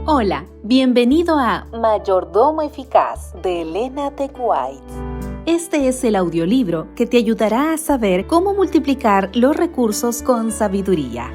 Hola, bienvenido a Mayordomo Eficaz de Elena T. White. Este es el audiolibro que te ayudará a saber cómo multiplicar los recursos con sabiduría.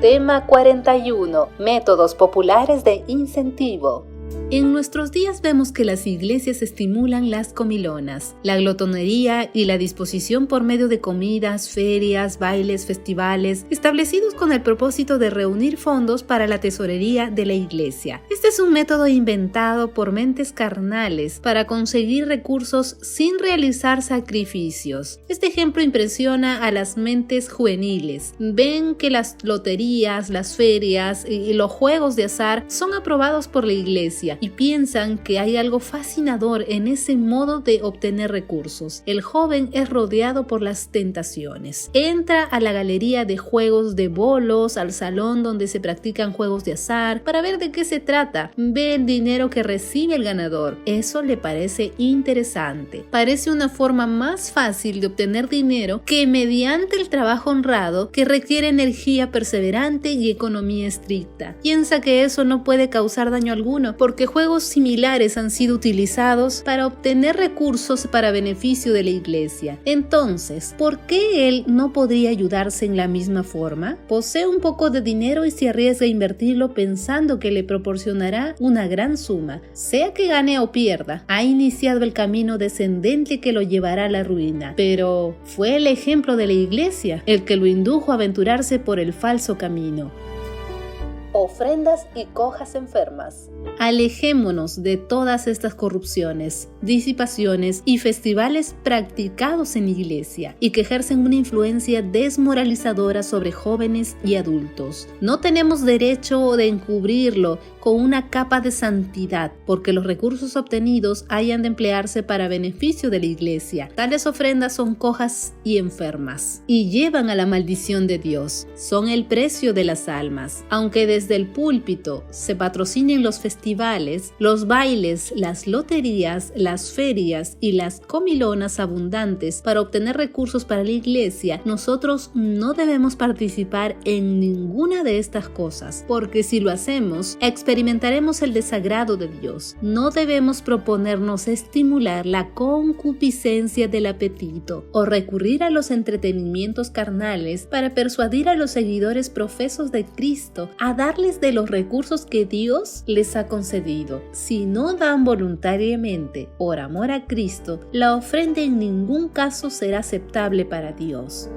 Tema 41. Métodos populares de incentivo. En nuestros días vemos que las iglesias estimulan las comilonas, la glotonería y la disposición por medio de comidas, ferias, bailes, festivales, establecidos con el propósito de reunir fondos para la tesorería de la iglesia. Este es un método inventado por mentes carnales para conseguir recursos sin realizar sacrificios. Este ejemplo impresiona a las mentes juveniles. Ven que las loterías, las ferias y los juegos de azar son aprobados por la iglesia y piensan que hay algo fascinador en ese modo de obtener recursos. El joven es rodeado por las tentaciones. Entra a la galería de juegos de bolos, al salón donde se practican juegos de azar, para ver de qué se trata. Ve el dinero que recibe el ganador. Eso le parece interesante. Parece una forma más fácil de obtener dinero que mediante el trabajo honrado, que requiere energía perseverante y economía estricta. Piensa que eso no puede causar daño alguno, porque juegos similares han sido utilizados para obtener recursos para beneficio de la iglesia. Entonces, ¿por qué él no podría ayudarse en la misma forma? Posee un poco de dinero y se arriesga a invertirlo pensando que le proporcionará una gran suma. Sea que gane o pierda, ha iniciado el camino descendente que lo llevará a la ruina. Pero fue el ejemplo de la iglesia el que lo indujo a aventurarse por el falso camino. Ofrendas y cojas enfermas. Alejémonos de todas estas corrupciones, disipaciones y festivales practicados en iglesia y que ejercen una influencia desmoralizadora sobre jóvenes y adultos. No tenemos derecho de encubrirlo con una capa de santidad, porque los recursos obtenidos hayan de emplearse para beneficio de la iglesia. Tales ofrendas son cojas y enfermas y llevan a la maldición de Dios. Son el precio de las almas. Aunque desde el púlpito se patrocinen los festivales, los bailes, las loterías, las ferias y las comilonas abundantes para obtener recursos para la iglesia, nosotros no debemos participar en ninguna de estas cosas, porque si lo hacemos, experimentaremos el desagrado de Dios. No debemos proponernos estimular la concupiscencia del apetito o recurrir a los entretenimientos carnales para persuadir a los seguidores profesos de Cristo a darles de los recursos que Dios les ha concedido. Si no dan voluntariamente por amor a Cristo, la ofrenda en ningún caso será aceptable para Dios.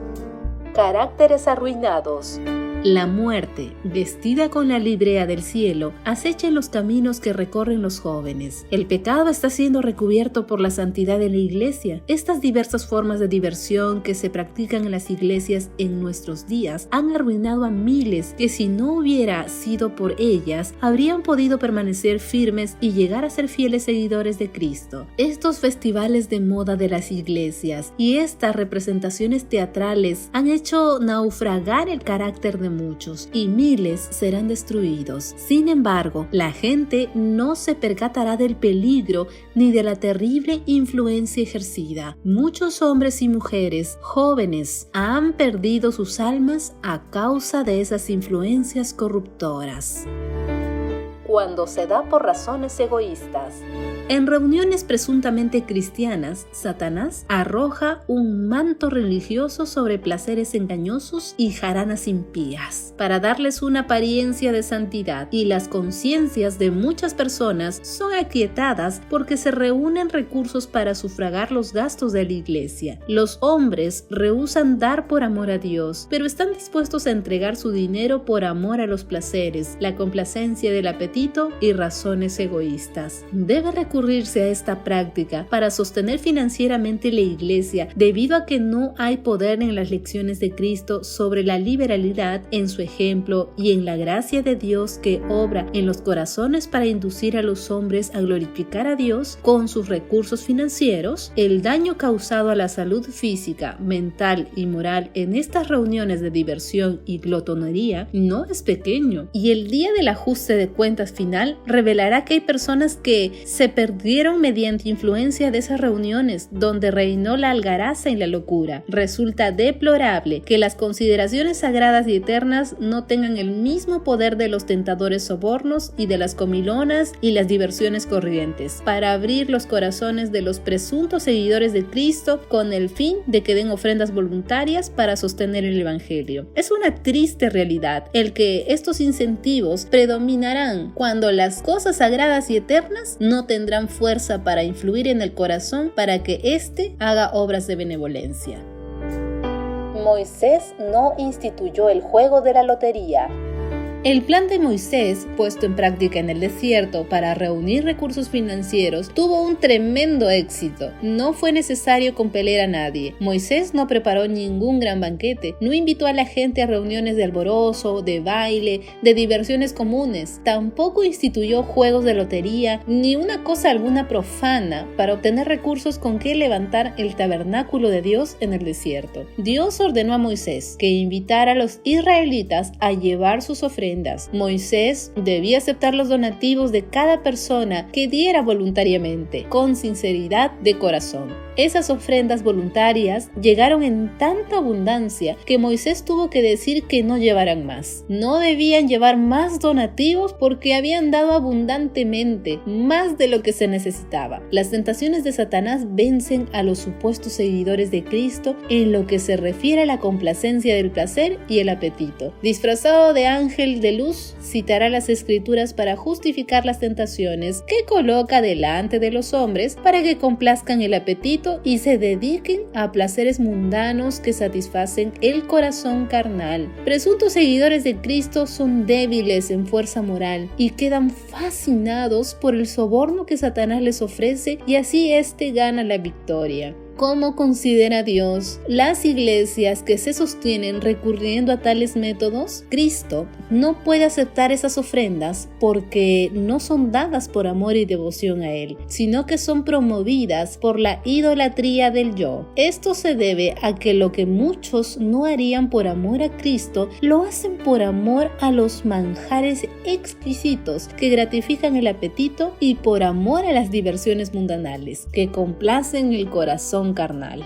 Caracteres arruinados. La muerte, vestida con la librea del cielo, acecha en los caminos que recorren los jóvenes. El pecado está siendo recubierto por la santidad de la iglesia. Estas diversas formas de diversión que se practican en las iglesias en nuestros días han arruinado a miles que, si no hubiera sido por ellas, habrían podido permanecer firmes y llegar a ser fieles seguidores de Cristo. Estos festivales de moda de las iglesias y estas representaciones teatrales han hecho naufragar el carácter de muchos y miles serán destruidos. Sin embargo, la gente no se percatará del peligro ni de la terrible influencia ejercida. Muchos hombres y mujeres jóvenes han perdido sus almas a causa de esas influencias corruptoras. Cuando se da por razones egoístas. En reuniones presuntamente cristianas, Satanás arroja un manto religioso sobre placeres engañosos y jaranas impías para darles una apariencia de santidad, y las conciencias de muchas personas son aquietadas porque se reúnen recursos para sufragar los gastos de la iglesia. Los hombres rehúsan dar por amor a Dios, pero están dispuestos a entregar su dinero por amor a los placeres, la complacencia del apetito y razones egoístas. Debe recurrirse a esta práctica para sostener financieramente la iglesia, debido a que no hay poder en las lecciones de Cristo sobre la liberalidad en su ejemplo y en la gracia de Dios que obra en los corazones para inducir a los hombres a glorificar a Dios con sus recursos financieros. El daño causado a la salud física, mental y moral en estas reuniones de diversión y glotonería no es pequeño, y el día del ajuste de cuentas final revelará que hay personas que se permiten perdieron mediante influencia de esas reuniones donde reinó la algaraza y la locura. Resulta deplorable que las consideraciones sagradas y eternas no tengan el mismo poder de los tentadores sobornos y de las comilonas y las diversiones corrientes, para abrir los corazones de los presuntos seguidores de Cristo con el fin de que den ofrendas voluntarias para sostener el Evangelio. Es una triste realidad el que estos incentivos predominarán cuando las cosas sagradas y eternas no tendrán fuerza para influir en el corazón para que éste haga obras de benevolencia. Moisés no instituyó el juego de la lotería. El plan de Moisés, puesto en práctica en el desierto para reunir recursos financieros, tuvo un tremendo éxito. No fue necesario compeler a nadie. Moisés no preparó ningún gran banquete, no invitó a la gente a reuniones de alborozo, de baile, de diversiones comunes. Tampoco instituyó juegos de lotería, ni una cosa alguna profana para obtener recursos con que levantar el tabernáculo de Dios en el desierto. Dios ordenó a Moisés que invitara a los israelitas a llevar sus ofrendas. Moisés debía aceptar los donativos de cada persona que diera voluntariamente, con sinceridad de corazón. Esas ofrendas voluntarias llegaron en tanta abundancia que Moisés tuvo que decir que no llevaran más. No debían llevar más donativos porque habían dado abundantemente, más de lo que se necesitaba. Las tentaciones de Satanás vencen a los supuestos seguidores de Cristo en lo que se refiere a la complacencia del placer y el apetito. Disfrazado de ángel de luz, citará las escrituras para justificar las tentaciones que coloca delante de los hombres para que complazcan el apetito y se dediquen a placeres mundanos que satisfacen el corazón carnal. Presuntos seguidores de Cristo son débiles en fuerza moral y quedan fascinados por el soborno que Satanás les ofrece y así éste gana la victoria. ¿Cómo considera Dios las iglesias que se sostienen recurriendo a tales métodos? Cristo no puede aceptar esas ofrendas porque no son dadas por amor y devoción a Él, sino que son promovidas por la idolatría del yo. Esto se debe a que lo que muchos no harían por amor a Cristo, lo hacen por amor a los manjares exquisitos que gratifican el apetito y por amor a las diversiones mundanales que complacen el corazón carnal.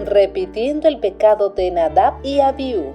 Repitiendo el pecado de Nadab y Abiú.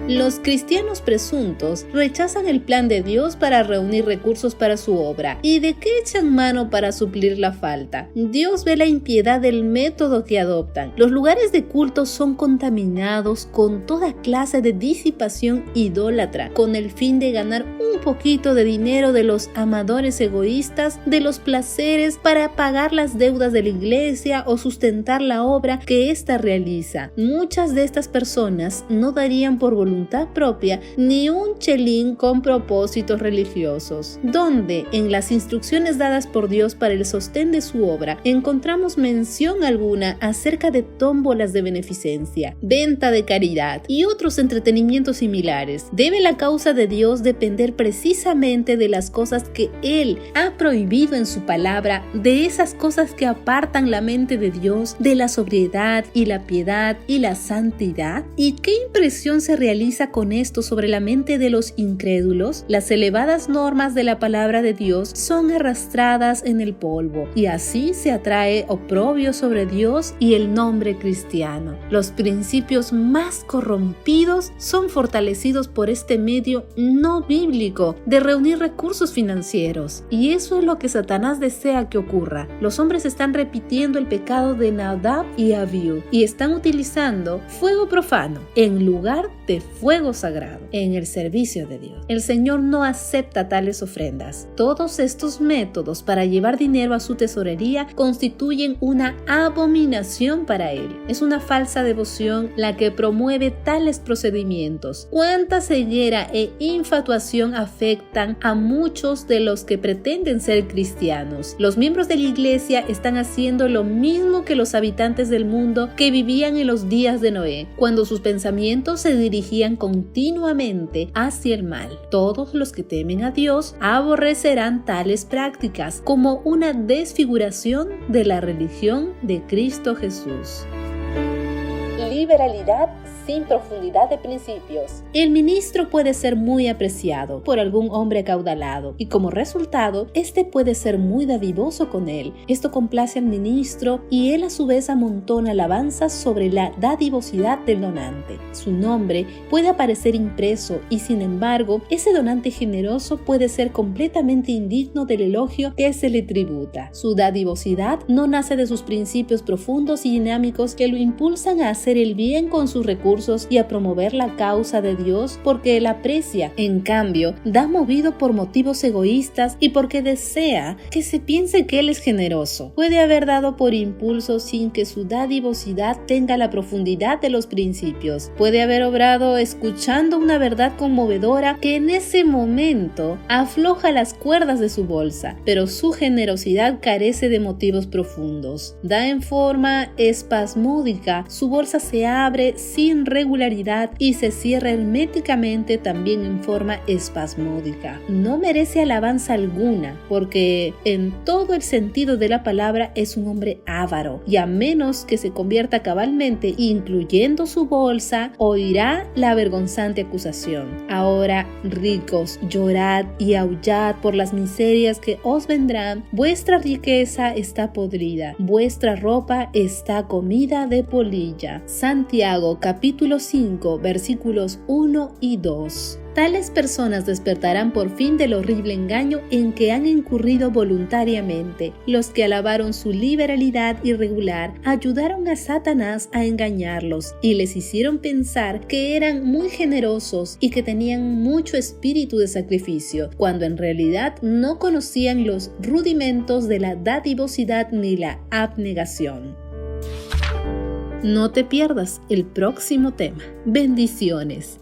Los cristianos presuntos rechazan el plan de Dios para reunir recursos para su obra. ¿Y de qué echan mano para suplir la falta? Dios ve la impiedad del método que adoptan. Los lugares de culto son contaminados con toda clase de disipación idólatra, con el fin de ganar un poquito de dinero de los amadores egoístas, de los placeres para pagar las deudas de la iglesia o sustentar la obra que ésta realiza. Muchas de estas personas no darían por voluntad propia ni un chelín con propósitos religiosos. Donde en las instrucciones dadas por Dios para el sostén de su obra encontramos mención alguna acerca de tómbolas de beneficencia, venta de caridad y otros entretenimientos similares, debe la causa de Dios depender precisamente de las cosas que Él ha prohibido en su palabra, de esas cosas que apartan la mente de Dios de la sobriedad y la piedad y la santidad. ¿Y qué impresión se realiza con esto sobre la mente de los incrédulos? Las elevadas normas de la palabra de Dios son arrastradas en el polvo y así se atrae oprobio sobre Dios y el nombre cristiano. Los principios más corrompidos son fortalecidos por este medio no bíblico de reunir recursos financieros, y eso es lo que Satanás desea que ocurra. Los hombres están repitiendo el pecado de Nadab y Abiú y están utilizando fuego profano en lugar de fuego sagrado en el servicio de Dios. El Señor no acepta tales ofrendas. Todos estos métodos para llevar dinero a su tesorería constituyen una abominación para Él. Es una falsa devoción la que promueve tales procedimientos. Cuánta ceguera e infatuación afectan a muchos de los que pretenden ser cristianos. Los miembros de la iglesia están haciendo lo mismo que los habitantes del mundo que vivían en los días de Noé, cuando sus pensamientos se dirigían continuamente hacia el mal. Todos los que temen a Dios aborrecerán tales prácticas como una desfiguración de la religión de Cristo Jesús. liberalidad sin profundidad de principios. El ministro puede ser muy apreciado por algún hombre acaudalado y como resultado, este puede ser muy dadivoso con él. Esto complace al ministro y él a su vez amontona alabanzas sobre la dadivosidad del donante. Su nombre puede aparecer impreso y sin embargo, ese donante generoso puede ser completamente indigno del elogio que se le tributa. Su dadivosidad no nace de sus principios profundos y dinámicos que lo impulsan a hacer el bien con sus recursos y a promover la causa de Dios porque él aprecia. En cambio, da movido por motivos egoístas y porque desea que se piense que él es generoso. Puede haber dado por impulso sin que su dadivosidad tenga la profundidad de los principios. Puede haber obrado escuchando una verdad conmovedora que en ese momento afloja las cuerdas de su bolsa, pero su generosidad carece de motivos profundos. Da en forma espasmódica, su bolsa se abre sin regularidad y se cierra herméticamente también en forma espasmódica. No merece alabanza alguna, porque en todo el sentido de la palabra es un hombre avaro, y a menos que se convierta cabalmente, incluyendo su bolsa, oirá la vergonzante acusación. Ahora, ricos, llorad y aullad por las miserias que os vendrán. Vuestra riqueza está podrida, vuestra ropa está comida de polilla. Santiago capítulo 5 versículos 1 y 2. Tales personas despertarán por fin del horrible engaño en que han incurrido voluntariamente. Los que alabaron su liberalidad irregular ayudaron a Satanás a engañarlos y les hicieron pensar que eran muy generosos y que tenían mucho espíritu de sacrificio, cuando en realidad no conocían los rudimentos de la dadivosidad ni la abnegación. No te pierdas el próximo tema. Bendiciones.